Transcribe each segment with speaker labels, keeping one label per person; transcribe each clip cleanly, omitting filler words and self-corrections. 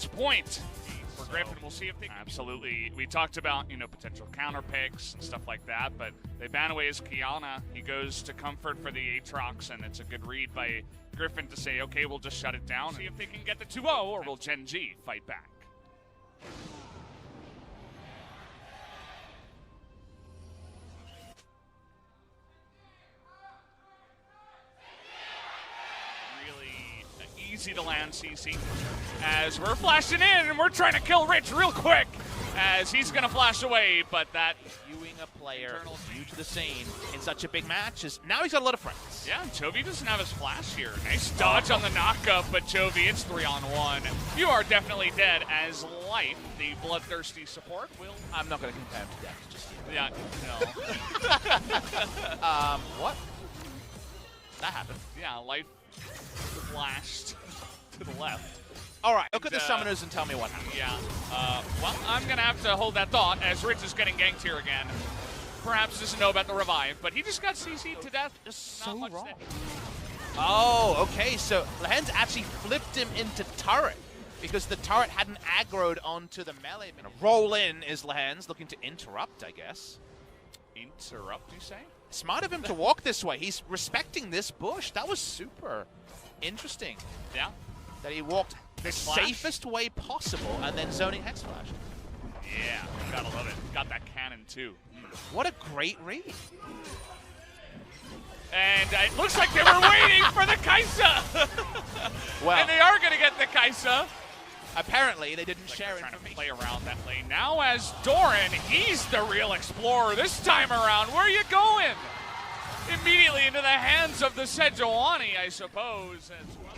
Speaker 1: match point for Griffin. We'll see if they absolutely. We talked about, you know, potential counter picks and stuff like that, but they ban away his Kiana. He goes to Comfort for the Aatrox, and it's a good read by Griffin to say, okay, we'll just shut it down. See if they can get the 2-0, or will Gen.G fight back? Easy to land CC as we're flashing in and we're trying to kill Rich real quick as he's gonna flash away, but that
Speaker 2: viewing a player new to the scene in such a big match is now he's got a lot of friends.
Speaker 1: Yeah, Chovy doesn't have his flash here. Nice dodge on the knockup, but Chovy, it's 3-on-1. You are definitely dead as Life, the bloodthirsty support, will.
Speaker 2: I'm not gonna compare him to death just yet.
Speaker 1: Yeah, no.
Speaker 2: What? That happened.
Speaker 1: Yeah, Life flashed to the left.
Speaker 2: All right, look at the summoners and tell me what happened.
Speaker 1: Yeah, well, I'm going to have to hold that thought as Rich is getting ganked here again. Perhaps doesn't know about the revive, but he just got CC'd to death.
Speaker 2: Just so wrong. Oh, okay, so Lehens actually flipped him into turret because the turret hadn't aggroed onto the melee. Roll in is Lehens, looking to interrupt, I guess.
Speaker 1: Interrupt, you say?
Speaker 2: Smart of him to walk this way. He's respecting this bush. That was super interesting.
Speaker 1: Yeah.
Speaker 2: That he walked the safest way possible and then zoning Hex Flash.
Speaker 1: Yeah, gotta love it. Got that cannon too.
Speaker 2: What a great read.
Speaker 1: And it looks like they were waiting for the Kai'Sa.
Speaker 2: Well,
Speaker 1: and they are gonna get the Kai'Sa.
Speaker 2: Apparently, they didn't share
Speaker 1: trying
Speaker 2: information.
Speaker 1: to play around that lane. Now as Doran, he's the real explorer this time around. Where are you going? Immediately into the hands of the Sejuani, I suppose.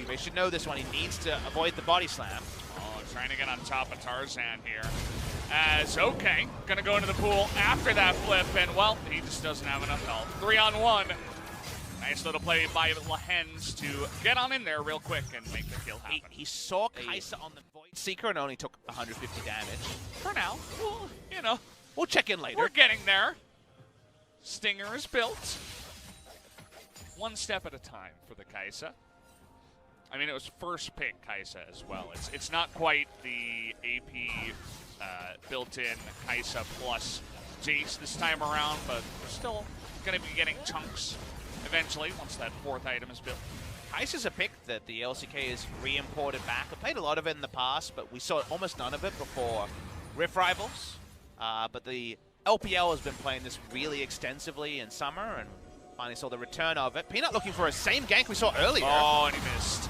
Speaker 2: They should know this one. He needs to avoid the body slam.
Speaker 1: Oh, trying to get on top of Tarzan here. As, okay, gonna go into the pool after that flip, and well, he just doesn't have enough health. 3-on-1. Nice little play by Lehens to get on in there real quick and make the kill happen.
Speaker 2: He saw Kai'Sa on the Void Seeker and only took 150 damage.
Speaker 1: For now, well, you know.
Speaker 2: We'll check in later.
Speaker 1: We're getting there. Stinger is built. One step at a time for the Kai'Sa. I mean, it was first pick Kai'Sa as well. It's not quite the AP built-in Kai'Sa plus Jace this time around, but we're still going to be getting chunks eventually once that fourth item is built.
Speaker 2: Kai'Sa's a pick that the LCK has re-imported back. I played a lot of it in the past, but we saw almost none of it before Rift Rivals. But the LPL has been playing this really extensively in summer, and finally saw the return of it. Peanut looking for a same gank we saw earlier.
Speaker 1: Oh, and he missed.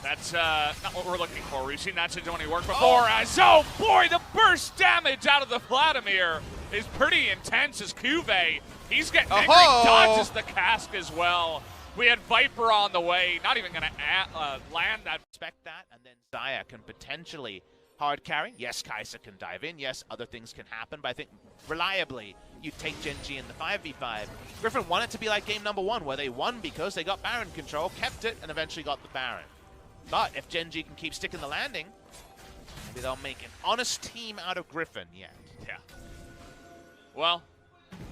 Speaker 1: That's not what we're looking for. We've seen that Sejuani work before. Oh boy, the burst damage out of the Vladimir is pretty intense as Cuvée. He's getting angry, dodges the cask as well. We had Viper on the way, not even going to land that.
Speaker 2: Expect that, and then Xayah can potentially hard carry. Yes, Kai'Sa can dive in. Yes, other things can happen, but I think reliably you take Gen.G in the 5v5. Griffin wanted to be like game number 1, where they won because they got Baron control, kept it, and eventually got the Baron. But if Gen.G can keep sticking the landing, maybe they'll make an honest team out of Griffin yet.
Speaker 1: Yeah. Well,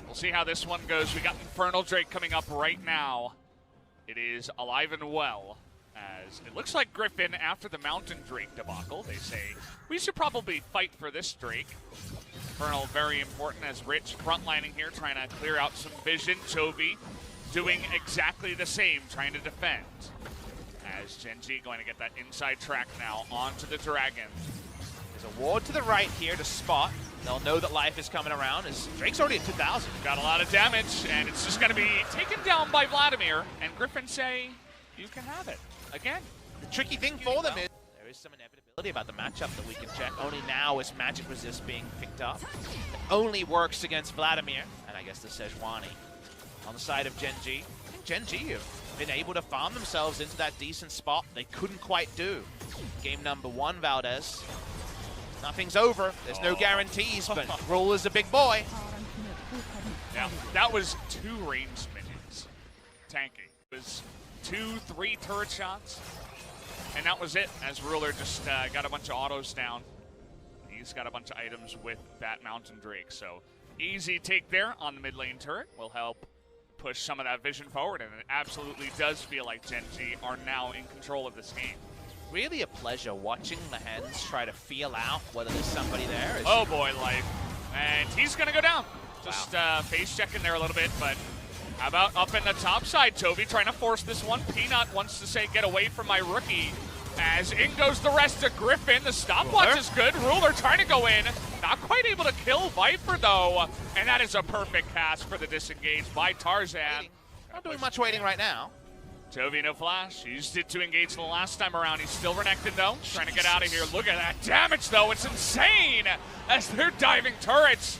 Speaker 1: we'll see how this one goes. We got Infernal Drake coming up right now. It is alive and well, as it looks like Griffin, after the Mountain Drake debacle, they say, we should probably fight for this Drake. Infernal very important as Rich frontlining here, trying to clear out some vision. Chovy doing exactly the same, trying to defend. As Gen.G going to get that inside track now onto the Dragon.
Speaker 2: There's a ward to the right here to spot. They'll know that life is coming around as Drake's already at 2,000.
Speaker 1: Got a lot of damage, and it's just going to be taken down by Vladimir. And Griffin say, you can have it. Again.
Speaker 2: The tricky thing for them is there is some inevitability about the matchup that we can check. Only now is magic resist being picked up. It only works against Vladimir, and I guess the Sejuani on the side of Gen.G. Gen.G have been able to farm themselves into that decent spot they couldn't quite do. Game number 1, Valdez. Nothing's over. There's no guarantees, but Gruul is a big boy.
Speaker 1: Yeah, that was 2 ranged minions. Tanky. It was 2, 3 turret shots, and that was it, as Ruler just got a bunch of autos down. He's got a bunch of items with that Mountain Drake, so easy take there on the mid lane turret will help push some of that vision forward, and it absolutely does feel like Gen.G are now in control of this game.
Speaker 2: really a pleasure watching the Hens try to feel out whether there's somebody there.
Speaker 1: Oh boy, Life. And he's going to go down. Just face checking there a little bit, but how about up in the top side? Toby trying to force this one. Peanut wants to say, get away from my rookie. As in goes the rest of Griffin. The stopwatch is good. Ruler trying to go in. Not quite able to kill Viper, though. And that is a perfect cast for the disengage by Tarzan.
Speaker 2: Not doing much waiting right now.
Speaker 1: Toby, no flash. He used it to engage the last time around. He's still renekton, though. Trying to get out of here. Look at that damage, though. It's insane as they're diving turrets.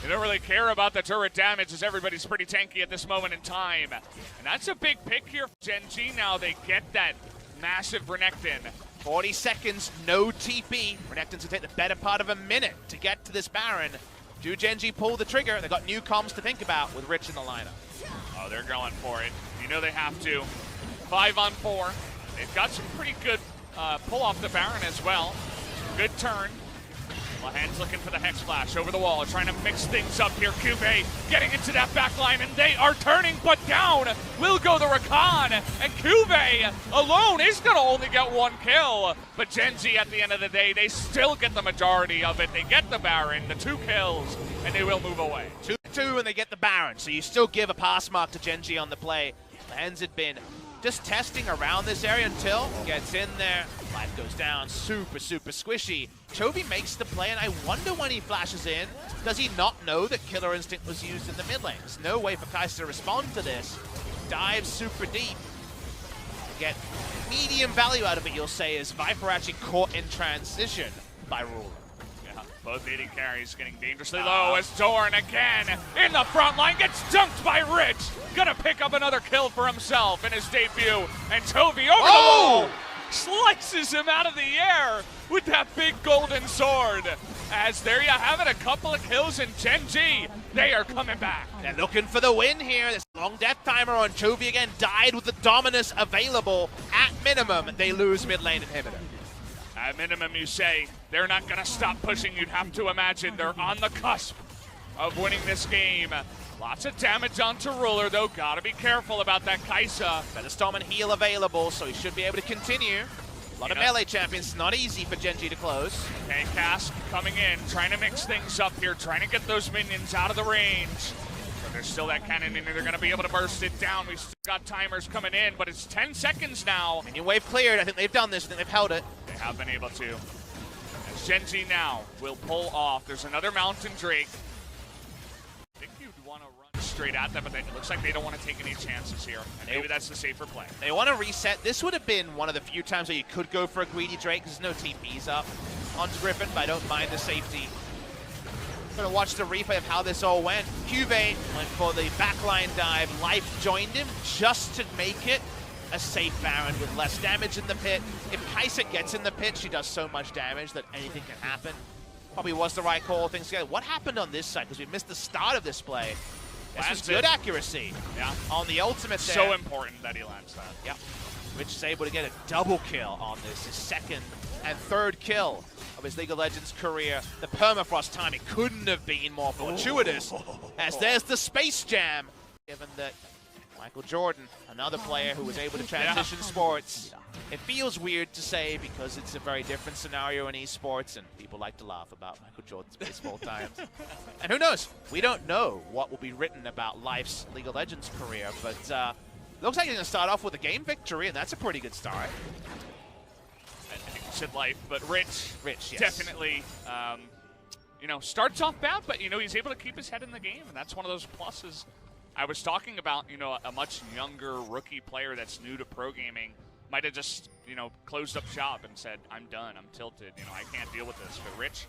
Speaker 1: They don't really care about the turret damage as everybody's pretty tanky at this moment in time. And that's a big pick here for Gen.G now. They get that massive renekton.
Speaker 2: 40 seconds, no TP. Renekton's gonna take the better part of a minute to get to this Baron. Do Gen.G pull the trigger? They've got new comms to think about with Rich in the lineup.
Speaker 1: Oh, they're going for it. You know they have to. 5 on 4. They've got some pretty good pull off the Baron as well. Good turn. Lahan's looking for the Hex Flash over the wall, trying to mix things up here. Cuvée getting into that back line, and they are turning, but down will go the Rakan, and Cuvée alone is going to only get 1 kill. But Gen.G at the end of the day, they still get the majority of it. They get the Baron, the 2 kills, and they will move away.
Speaker 2: 2-2 and they get the Baron, so you still give a pass mark to Gen.G on the play. Lahan's had been just testing around this area until gets in there. Life goes down, super squishy. Chovy makes the play, and I wonder when he flashes in, does he not know that Killer Instinct was used in the mid lane? There's no way for Kai'Sa to respond to this. Dives super deep. Get medium value out of it, you'll say, as Viper actually caught in transition by Ruler.
Speaker 1: Both AD carries getting dangerously low as Dorn again in the front line gets dunked by Rich. Gonna pick up another kill for himself in his debut. And Toby over the wall slices him out of the air with that big golden sword. As there you have it, a couple of kills in Gen.G. They are coming back.
Speaker 2: They're looking for the win here. This long death timer on Chovy again died with the Dominus available. At minimum, they lose mid lane inhibitor.
Speaker 1: At minimum, you say, they're not going to stop pushing. You'd have to imagine they're on the cusp of winning this game. Lots of damage onto Ruler, though. Got to be careful about that Kai'Sa.
Speaker 2: Better Storm and heal available, so he should be able to continue. A lot of melee champions. Not easy for Gen.G to close.
Speaker 1: Okay, Cask coming in, trying to mix things up here, trying to get those minions out of the range. But there's still that cannon in there. They're going to be able to burst it down. We've still got timers coming in, but it's 10 seconds now.
Speaker 2: Minion wave cleared. I think they've done this. I think they've held it.
Speaker 1: They have been able to. As Gen.G now will pull off. There's another Mountain Drake. I think you'd want to run straight at them, but it looks like they don't want to take any chances here. And maybe that's the safer play.
Speaker 2: They want to reset. This would have been one of the few times where you could go for a greedy Drake. There's no TPs up onto Griffin, but I don't mind the safety. Gonna watch the replay of how this all went. Cuvée went for the backline dive. Life joined him just to make it a safe Baron with less damage in the pit. If Kai'Sa gets in the pit, she does so much damage that anything can happen. Probably was the right call, things together. What happened on this side? Because we missed the start of this play. This was good accuracy.
Speaker 1: Yeah.
Speaker 2: On the ultimate there.
Speaker 1: So important that he lands that.
Speaker 2: Yep. Rich is able to get a double kill on this, his second and third kill of his League of Legends career. The permafrost timing couldn't have been more fortuitous, as there's the Space Jam, given that Michael Jordan, another player who was able to transition sports. It feels weird to say because it's a very different scenario in esports, and people like to laugh about Michael Jordan's baseball times. And who knows? We don't know what will be written about Life's League of Legends career, but looks like he's going to start off with a game victory, and that's a pretty good start.
Speaker 1: I think you said Life, but Rich
Speaker 2: yes.
Speaker 1: Definitely, you know, starts off bad, but, you know, he's able to keep his head in the game, and that's one of those pluses. I was talking about, you know, a much younger rookie player that's new to pro gaming might have just, you know, closed up shop and said, I'm done, I'm tilted, you know, I can't deal with this. But Rich,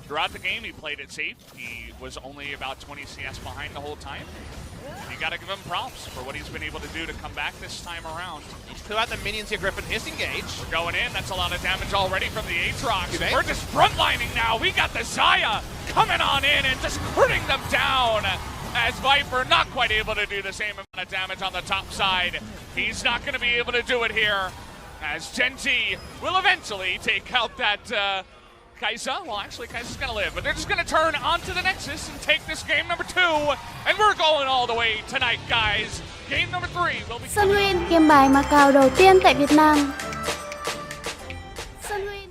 Speaker 1: throughout the game, he played it safe. He was only about 20 CS behind the whole time. And you got to give him props for what he's been able to do to come back this time around.
Speaker 2: He's clear out the minions here, Griffin. His engage.
Speaker 1: We're going in. That's a lot of damage already from the Aatrox. We're just frontlining now. We got the Xayah coming on in and just critting them down. As Viper not quite able to do the same amount of damage on the top side. He's not going to be able to do it here. As Gen.G will eventually take out that Kai'Sa. Well, actually, Kai'Sa's going to live, but they're just going to turn onto the Nexus and take this game number 2. And we're going all the way tonight, guys. Game number 3 will be...
Speaker 3: Sân Nguyên, game bài Macau đầu tiên tại Việt Nam. win.